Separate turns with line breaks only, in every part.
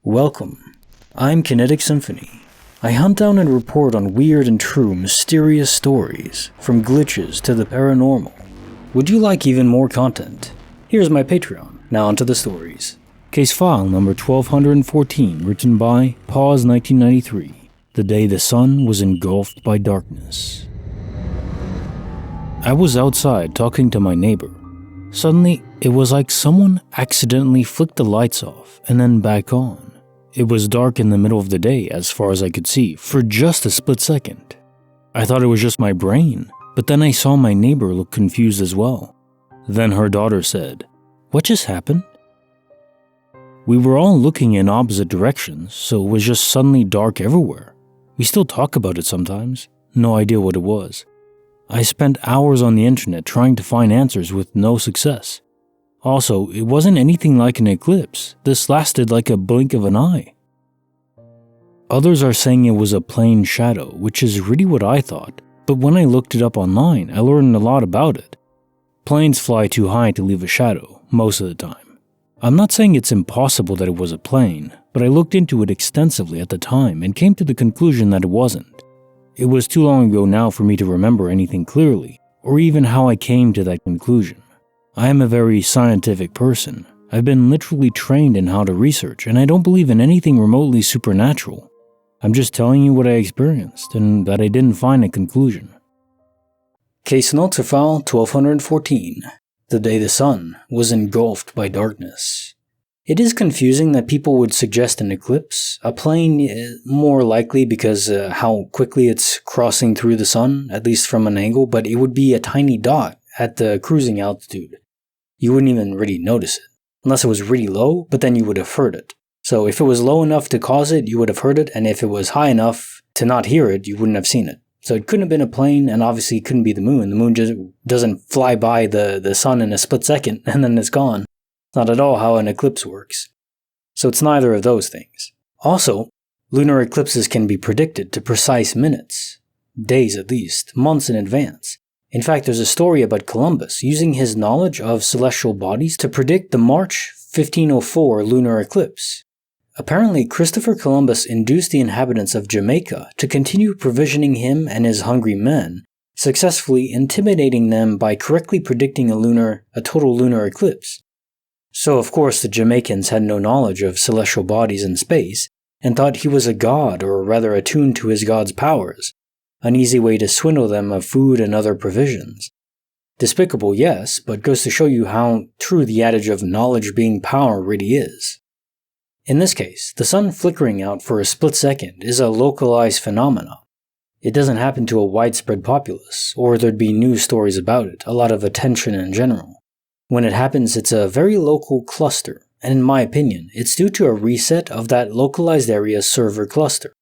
Welcome. I'm Kinetic Symphony. I hunt down and report on weird and true mysterious stories, from glitches to the paranormal. Would you like even more content? Here's my Patreon. Now onto the stories. Case file number 1214, written by Pause 1993, the day the sun was engulfed by darkness. I was outside talking to my neighbor. Suddenly, it was like someone accidentally flicked the lights off and then back on. It was dark in the middle of the day as far as I could see for just a split second. I thought it was just my brain, but then I saw my neighbor look confused as well. Then her daughter said, "What just happened?" We were all looking in opposite directions, so it was just suddenly dark everywhere. We still talk about it sometimes, no idea what it was. I spent hours on the internet trying to find answers with no success. Also, it wasn't anything like an eclipse. This lasted like a blink of an eye. Others are saying it was a plain shadow, which is really what I thought, but when I looked it up online, I learned a lot about it. Planes fly too high to leave a shadow, most of the time. I'm not saying it's impossible that it was a plane, but I looked into it extensively at the time and came to the conclusion that it wasn't. It was too long ago now for me to remember anything clearly, or even how I came to that conclusion. I am a very scientific person. I've been literally trained in how to research, and I don't believe in anything remotely supernatural. I'm just telling you what I experienced, and that I didn't find a conclusion. Case notes are file 1214, the day the sun was engulfed by darkness. It is confusing that people would suggest an eclipse. A plane more likely because how quickly it's crossing through the sun, at least from an angle, but it would be a tiny dot at the cruising altitude. You wouldn't even really notice it, unless it was really low, but then you would have heard it. So if it was low enough to cause it, you would have heard it, and if it was high enough to not hear it, you wouldn't have seen it. So it couldn't have been a plane, and obviously it couldn't be the moon. The moon just doesn't fly by the sun in a split second, and then it's gone. Not at all how an eclipse works. So it's neither of those things. Also, lunar eclipses can be predicted to precise minutes, days at least, months in advance. In fact, there's a story about Columbus using his knowledge of celestial bodies to predict the March 1504 lunar eclipse. Apparently, Christopher Columbus induced the inhabitants of Jamaica to continue provisioning him and his hungry men, successfully intimidating them by correctly predicting a total lunar eclipse. So of course the Jamaicans had no knowledge of celestial bodies in space, and thought he was a god, or rather attuned to his god's powers. An easy way to swindle them of food and other provisions. Despicable, yes, but goes to show you how true the adage of knowledge being power really is. In this case, the sun flickering out for a split second is a localized phenomenon. It doesn't happen to a widespread populace, or there'd be news stories about it, a lot of attention in general. When it happens, it's a very local cluster, and in my opinion, it's due to a reset of that localized area's server cluster.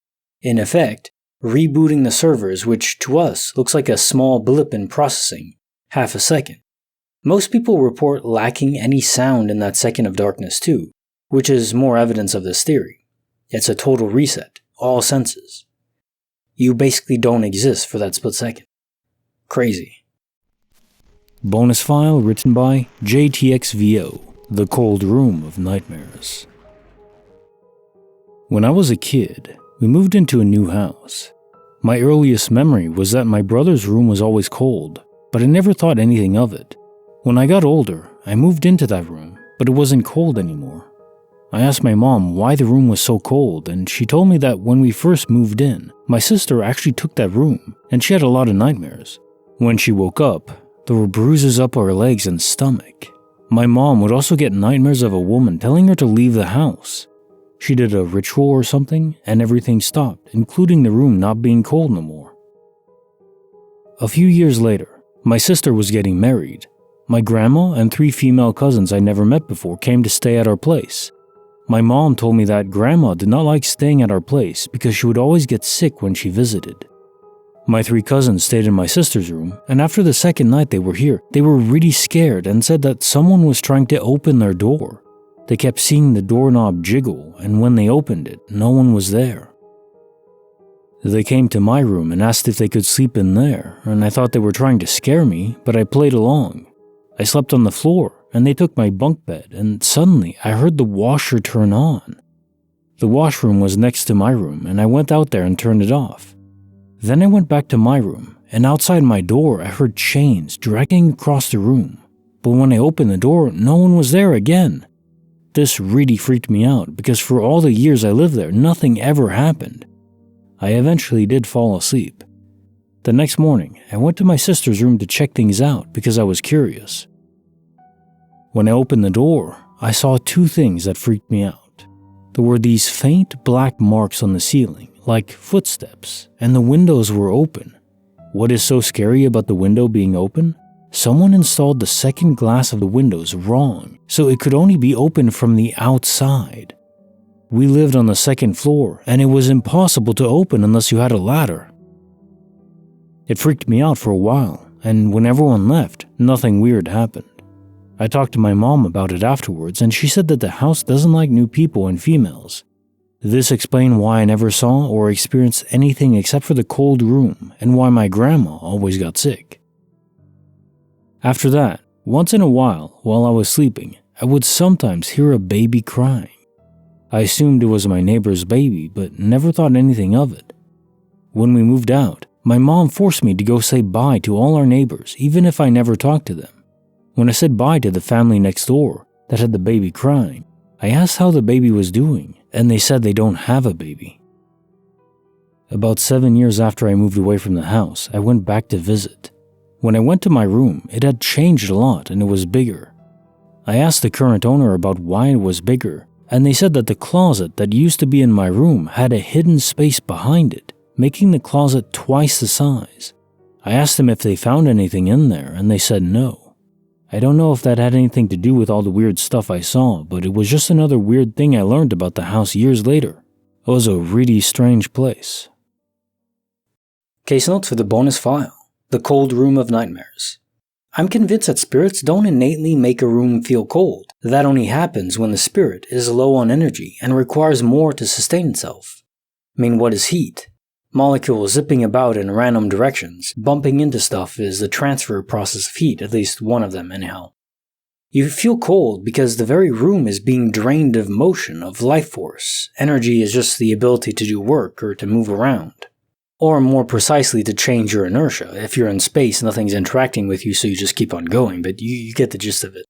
In effect, rebooting the servers, which to us looks like a small blip in processing, half a second. Most people report lacking any sound in that second of darkness too, which is more evidence of this theory. It's a total reset, all senses. You basically don't exist for that split second. Crazy. Bonus file written by jaytxvo, The Cold Room of Nightmares. When I was a kid, we moved into a new house. My earliest memory was that my brother's room was always cold, but I never thought anything of it. When I got older, I moved into that room, but it wasn't cold anymore. I asked my mom why the room was so cold, and she told me that when we first moved in, my sister actually took that room, and she had a lot of nightmares. When she woke up, there were bruises up her legs and stomach. My mom would also get nightmares of a woman telling her to leave the house. She did a ritual or something, and everything stopped, including the room not being cold no more. A few years later, my sister was getting married. My grandma and 3 female cousins I never met before came to stay at our place. My mom told me that grandma did not like staying at our place because she would always get sick when she visited. My 3 cousins stayed in my sister's room, and after the second night they were here, they were really scared and said that someone was trying to open their door. They kept seeing the doorknob jiggle, and when they opened it, no one was there. They came to my room and asked if they could sleep in there, and I thought they were trying to scare me, but I played along. I slept on the floor, and they took my bunk bed, and suddenly I heard the washer turn on. The washroom was next to my room, and I went out there and turned it off. Then I went back to my room, and outside my door I heard chains dragging across the room. But when I opened the door, no one was there again. This really freaked me out because for all the years I lived there, nothing ever happened. I eventually did fall asleep. The next morning, I went to my sister's room to check things out because I was curious. When I opened the door, I saw two things that freaked me out. There were these faint black marks on the ceiling, like footsteps, and the windows were open. What is so scary about the window being open? Someone installed the second glass of the windows wrong, so it could only be opened from the outside. We lived on the second floor, and it was impossible to open unless you had a ladder. It freaked me out for a while, and when everyone left, nothing weird happened. I talked to my mom about it afterwards, and she said that the house doesn't like new people and females. This explained why I never saw or experienced anything except for the cold room, and why my grandma always got sick. After that, once in a while I was sleeping, I would sometimes hear a baby crying. I assumed it was my neighbor's baby, but never thought anything of it. When we moved out, my mom forced me to go say bye to all our neighbors, even if I never talked to them. When I said bye to the family next door that had the baby crying, I asked how the baby was doing, and they said they don't have a baby. About 7 years after I moved away from the house, I went back to visit. When I went to my room, it had changed a lot and it was bigger. I asked the current owner about why it was bigger, and they said that the closet that used to be in my room had a hidden space behind it, making the closet twice the size. I asked them if they found anything in there, and they said no. I don't know if that had anything to do with all the weird stuff I saw, but it was just another weird thing I learned about the house years later. It was a really strange place.
Case notes for the bonus file: The Cold Room of Nightmares. I'm convinced that spirits don't innately make a room feel cold. That only happens when the spirit is low on energy and requires more to sustain itself. I mean, what is heat? Molecules zipping about in random directions, bumping into stuff is the transfer process of heat, at least one of them anyhow. You feel cold because the very room is being drained of motion, of life force. Energy is just the ability to do work or to move around. Or more precisely, to change your inertia. If you're in space, nothing's interacting with you, so you just keep on going, but you get the gist of it.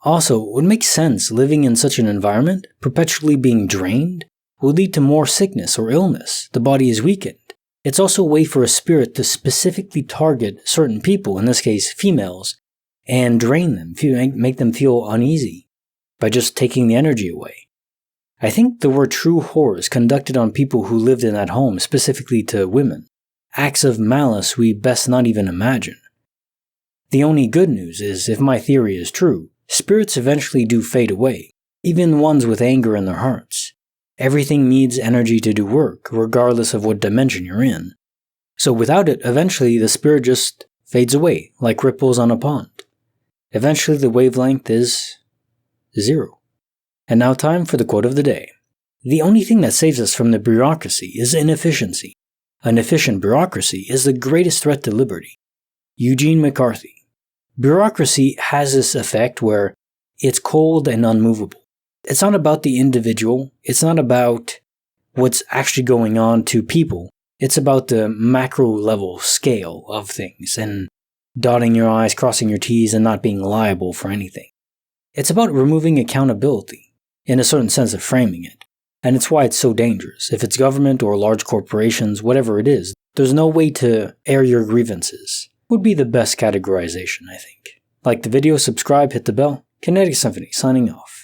Also, it would make sense living in such an environment, perpetually being drained, will lead to more sickness or illness. The body is weakened. It's also a way for a spirit to specifically target certain people, in this case females, and drain them, make them feel uneasy by just taking the energy away. I think there were true horrors conducted on people who lived in that home, specifically to women. Acts of malice we best not even imagine. The only good news is, if my theory is true, spirits eventually do fade away, even ones with anger in their hearts. Everything needs energy to do work, regardless of what dimension you're in. So without it, eventually the spirit just fades away, like ripples on a pond. Eventually the wavelength is 0. And now time for the quote of the day. The only thing that saves us from the bureaucracy is inefficiency. An efficient bureaucracy is the greatest threat to liberty. Eugene McCarthy. Bureaucracy has this effect where it's cold and unmovable. It's not about the individual. It's not about what's actually going on to people. It's about the macro level scale of things and dotting your I's, crossing your T's, and not being liable for anything. It's about removing accountability, in a certain sense of framing it. And it's why it's so dangerous. If it's government or large corporations, whatever it is, there's no way to air your grievances. Would be the best categorization, I think. Like the video, subscribe, hit the bell. Kinetic Symphony, signing off.